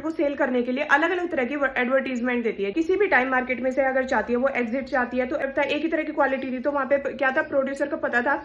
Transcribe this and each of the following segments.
को सेल करने के लिए अलग अलग तरह की एडवर्टीजमेंट देती है। किसी भी टाइम मार्केट में से अगर चाहती है, वो एग्जिट चाहती है, तो एक ही तरह की क्वालिटी थी, तो वहां पे क्या था, प्रोड्यूसर को पता था।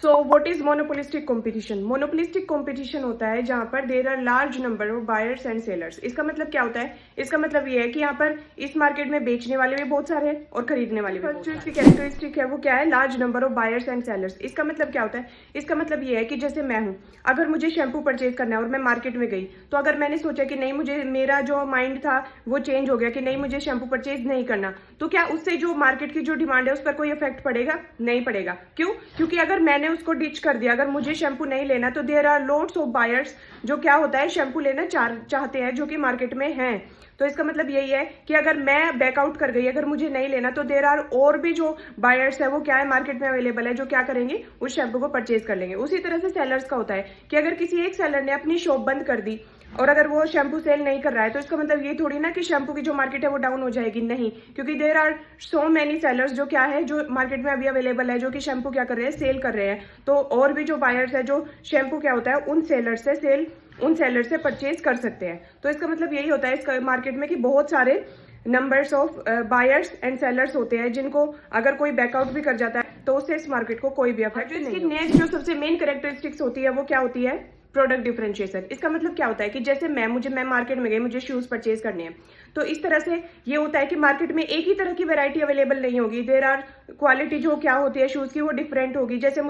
So what is monopolistic competition? Monopolistic competition होता है जहां पर there are large number of buyers and sellers. इसका मतलब क्या होता है? इसका मतलब ये है कि यहाँ पर इस मार्केट में बेचने वाले भी बहुत सारे हैं और खरीदने वाले भी। फर्स्ट जो इसकी कैरेक्टरिस्टिक है वो क्या है? Large number of buyers and sellers. इसका मतलब क्या होता है? इसका मतलब ये है कि जैसे मैं हूँ, अगर मुझे शैम्पू परचेज करना है और मैं मार्केट में गई, तो अगर मैंने सोचा कि नहीं, मुझे मेरा जो माइंड था वो चेंज हो गया कि नहीं, मुझे शैम्पू परचेज नहीं करना, तो क्या उससे जो मार्केट की जो डिमांड है उस पर कोई इफेक्ट पड़ेगा? नहीं पड़ेगा। क्यों? क्योंकि अगर मैंने उसको डिच कर दिया, अगर मुझे शैम्पू नहीं लेना, तो there are loads of buyers जो क्या होता है, शैम्पू लेना चाहते हैं, जो कि मार्केट में हैं। तो इसका मतलब यही है कि अगर मैं बैकआउट कर गई, अगर मुझे नहीं लेना, तो देयर आर और भी जो बायर्स है वो क्या है, मार्केट में अवेलेबल है, जो क्या करेंगे, उस शैम्पू को परचेज कर लेंगे। उसी तरह से सेलर्स का होता है कि अगर किसी एक सेलर ने अपनी शॉप बंद कर दी और अगर वो शैम्पू सेल नहीं कर रहा है, तो इसका मतलब ये थोड़ी ना कि शैम्पू की जो मार्केट है वो डाउन हो जाएगी। नहीं, क्योंकि there are so many sellers जो क्या है, जो मार्केट में अभी अवेलेबल है, जो कि शैम्पू क्या कर रहे हैं, सेल कर रहे हैं। तो और भी जो बायर्स है, जो शैम्पू क्या होता है, उन सेलर से परचेज कर सकते हैं। तो इसका मतलब यही होता है इस मार्केट में कि बहुत सारे numbers of buyers and sellers होते हैं, जिनको अगर कोई बैकआउट भी कर जाता है तो उससे इस मार्केट को कोई भी अफेक्ट नहीं। इसकी नेक्स्ट जो सबसे मेन कैरेक्टरिस्टिक्स होती है वो क्या होती है? Product differentiation. इसका मतलब क्या होता है कि जैसे मैं मार्केट में गई, मुझे शूज परचेज करने हैं, तो इस तरह से ये होता है कि मार्केट में एक ही तरह की वैरायटी अवेलेबल नहीं होगी। देयर आर क्वालिटी जो क्या होती है शूज की, वो डिफरेंट होगी। जैसे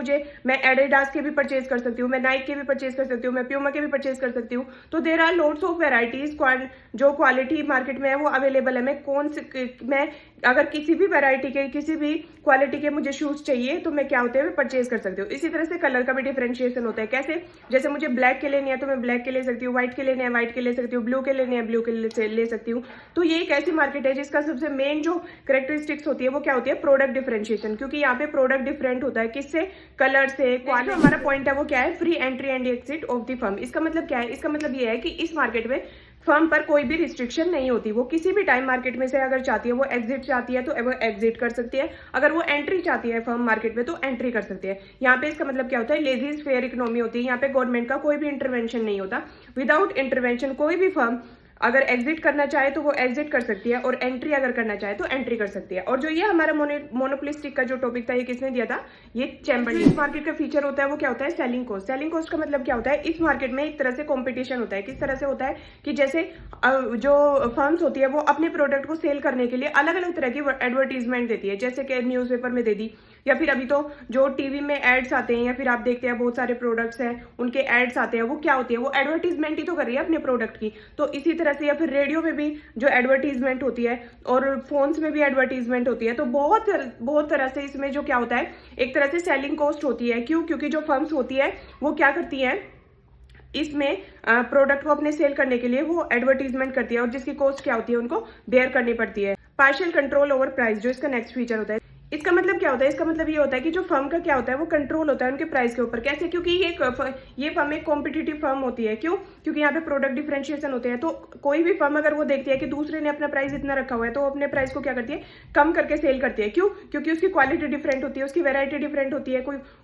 मैं एडिडास के भी परचेज कर सकती हूँ, मैं नाइक के भी परचेज कर सकती हूँ, मैं प्यूमा के भी परचेज कर सकती हूँ। तो there are loads of varieties, जो क्वालिटी मार्केट में है वो अवेलेबल है। मैं अगर किसी भी वेराइटी के, किसी भी क्वालिटी के मुझे शूज चाहिए, तो मैं क्या होते हैं, परचेज कर सकती हूँ। इसी तरह से कलर का भी डिफरेंशिएशन होता है। कैसे? जैसे मुझे ब्लैक के लेने हैं तो मैं ब्लैक के ले सकती हूँ, व्हाइट के लेने हैं व्हाइट के ले सकती हूँ, ब्लू के लेने हैं ब्लू के ले सकती हूँ। तो ये एक ऐसी मार्केट है जिसका सबसे मेन जो कैरेक्टरिस्टिक्स होती है वो क्या होती है? Product differentiation. क्योंकि यहाँ पे प्रोडक्ट डिफरेंट होता है, किससे? कलर से, क्वालिटी। हमारा पॉइंट है वो क्या है? Free entry and exit of the firm. इसका मतलब क्या है? इसका मतलब ये है कि इस मार्केट में फर्म पर कोई भी रिस्ट्रिक्शन नहीं होती। वो किसी भी टाइम मार्केट में से अगर चाहती है, वो एग्जिट चाहती है, तो वो एग्जिट कर सकती है। अगर वो एंट्री चाहती है फर्म मार्केट में, तो एंट्री कर सकती है। यहाँ पे इसका मतलब क्या होता है? लेजीज फेयर इकोनॉमी होती है। यहाँ पे गवर्नमेंट का कोई भी इंटरवेंशन नहीं होता। विदाउट इंटरवेंशन कोई भी फर्म अगर एग्जिट करना चाहे तो वो एग्जिट कर सकती है, और एंट्री अगर करना चाहे तो एंट्री कर सकती है। और जो ये हमारा मोनोपोलिस्टिक का जो टॉपिक था, ये किसने दिया था? ये चैम्बर। इस मार्केट का फीचर होता है वो क्या होता है? Selling cost. सेलिंग कॉस्ट का मतलब क्या होता है? इस मार्केट में एक तरह से कॉम्पिटिशन होता है। किस तरह से होता है कि जैसे जो फर्म्स होती है वो अपने प्रोडक्ट को सेल करने के लिए अलग अलग तरह की एडवर्टीजमेंट देती है। जैसे कि न्यूज़पेपर में दे दी, या फिर अभी तो जो टीवी में एड्स आते हैं, या फिर आप देखते हैं बहुत सारे प्रोडक्ट्स हैं उनके एड्स आते हैं, वो क्या होती है? वो एडवर्टीजमेंट ही तो कर रही है अपने प्रोडक्ट की। तो इसी तरह से, या फिर रेडियो में भी जो एडवर्टीजमेंट होती है, और फोन्स में भी एडवर्टीजमेंट होती है। तो बहुत तरह से इसमें जो क्या होता है, एक तरह से सेलिंग कॉस्ट होती है। क्यों? क्योंकि जो फर्म्स होती है वो क्या करती है, इसमें प्रोडक्ट को अपने सेल करने के लिए वो एडवर्टीजमेंट करती है, और जिसकी कॉस्ट क्या होती है, उनको बेयर करनी पड़ती है। पार्शियल कंट्रोल ओवर प्राइस, जो इसका नेक्स्ट फीचर होता है। इसका मतलब क्या होता है? इसका मतलब ये होता है कि जो फर्म का क्या होता है, वो कंट्रोल होता है उनके प्राइस के ऊपर। कैसे? क्योंकि ये फर्म एक कॉम्पिटिटिव फर्म होती है। क्यों? क्योंकि यहाँ पे प्रोडक्ट डिफरेंशिएशन होते हैं। तो कोई भी फर्म अगर वो देखती है कि दूसरे ने अपना प्राइस इतना रखा हुआ है, तो वो अपने प्राइस को क्या करती है? कम करके सेल करती है। क्यों? क्योंकि उसकी क्वालिटी डिफरेंट होती है, उसकी वेरायटी डिफरेंट होती है।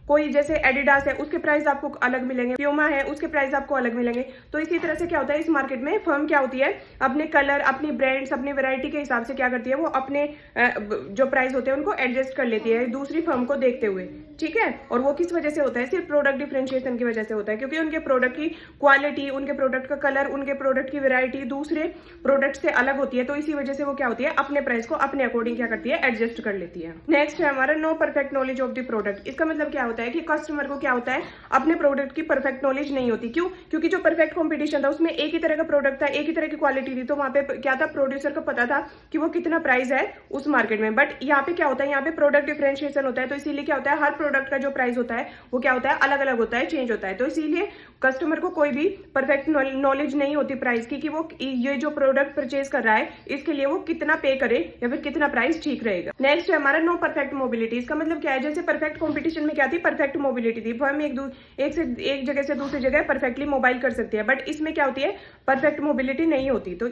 कोई जैसे एडिडास है, उसके प्राइस आपको अलग मिलेंगे, प्यूमा है, उसके प्राइस आपको अलग मिलेंगे। तो इसी तरह से क्या होता है, इस मार्केट में फर्म क्या होती है, अपने कलर, अपनी ब्रांड्स, अपनी वेरायटी के हिसाब से क्या करती है, वो अपने जो प्राइस होते हैं उनको एडजस्ट कर लेती है दूसरी फर्म को देखते हुए। ठीक है? और वो किस वजह से होता है? सिर्फ प्रोडक्ट डिफरेंशिएशन की वजह से होता है, क्योंकि उनके प्रोडक्ट की क्वालिटी, उनके प्रोडक्ट का कलर, उनके प्रोडक्ट की वैरायटी दूसरे प्रोडक्ट से अलग होती है। तो इसी वजह से वो क्या होती है, अपने प्राइस को अपने अकॉर्डिंग क्या करती है, एडजस्ट कर लेती है। नेक्स्ट है हमारा no perfect knowledge of the product. इसका मतलब क्या होता है कि कस्टमर को क्या होता है, अपने प्रोडक्ट की परफेक्ट नॉलेज नहीं होती। क्यों? क्योंकि जो परफेक्ट कॉम्पिटिशन था उसमें एक ही तरह का प्रोडक्ट था, एक ही तरह की क्वालिटी थी। तो वहां पे क्या था, प्रोड्यूसर को पता था कि वो कितना प्राइस है उस मार्केट में। बट यहाँ पे क्या होता है, यहाँ पे प्रोडक्ट डिफरेंशिएशन होता है। तो इसीलिए क्या होता है, हर प्रोडक्ट का जो प्राइस होता है वो क्या होता है, अलग अलग होता है, चेंज होता है। तो इसीलिए कस्टमर को कोई भी परफेक्ट नॉलेज नहीं होती प्राइस की, कि वो ये जो प्रोडक्ट परचेज कर रहा है इसके लिए वो कितना पे करे, या फिर कितना प्राइस ठीक रहेगा। नेक्स्ट है हमारा नो परफेक्ट मोबिलिटी। इसका मतलब क्या है, जैसे परफेक्ट कॉम्पिटिशन में क्या थी, परफेक्ट मोबिलिटी थी। फर्म एक जगह से दूसरी जगह परफेक्टली मोबाइल कर सकती है। बट इसमें क्या होती है, परफेक्ट मोबिलिटी नहीं होती। तो